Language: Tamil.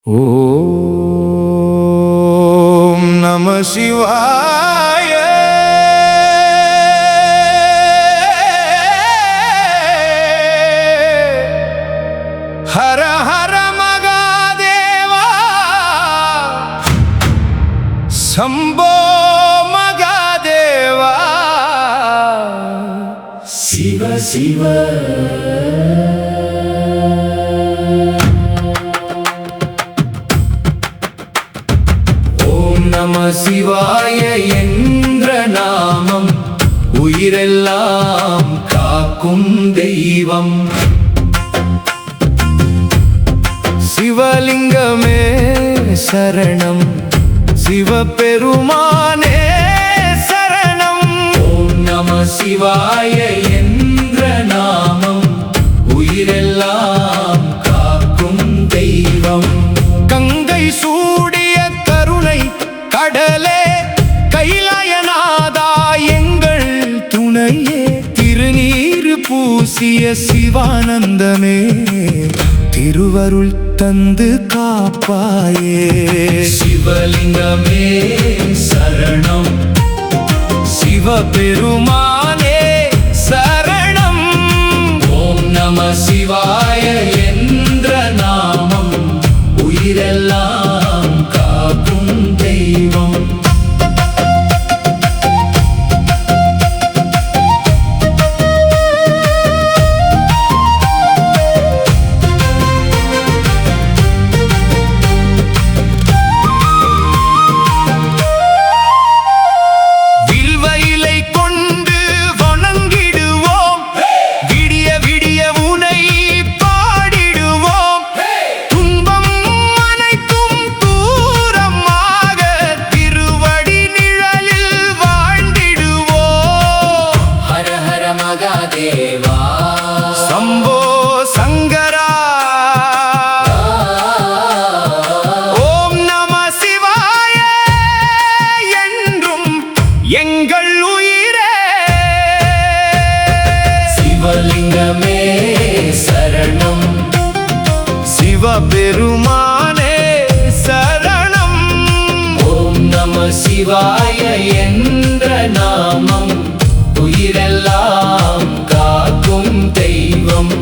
ஓம் நம சிவாய. ஹர ஹர மகாதேவா சம்போ மகாதேவா. சிவ சிவ நம சிவாய என்ற நாமம் உயிரெல்லாம் காக்கும் தெய்வம். சிவலிங்கமே சரணம், சிவபெருமானே சரணம். ஓம் நம சிவாய என்ற நாமம் உயிரெல்லாம் காக்கும் தெய்வம். கங்கை சூடிய கருணை கடலே கைலாயநாதா எங்கள் துணையே. திருநீறு பூசிய சிவானந்தமே திருவருள் தந்து காப்பாயே. சிவலிங்கமே சரணம், சிவபெருமானே சரணம். ஓம் நம சிவாய என்ற நாமம் உயிரெல்லாம் காக்கும் தெய்வம். சம்போ சங்கரா. ஓம் நம சிவாய என்றும் எங்கள் உயிரே. சிவலிங்கமே சரணம், சிவபெருமானே சரணம். ஓம் நம சிவாய என்ற நாமம் உயிரெல்லாம் காக்கும் தெய்வம்.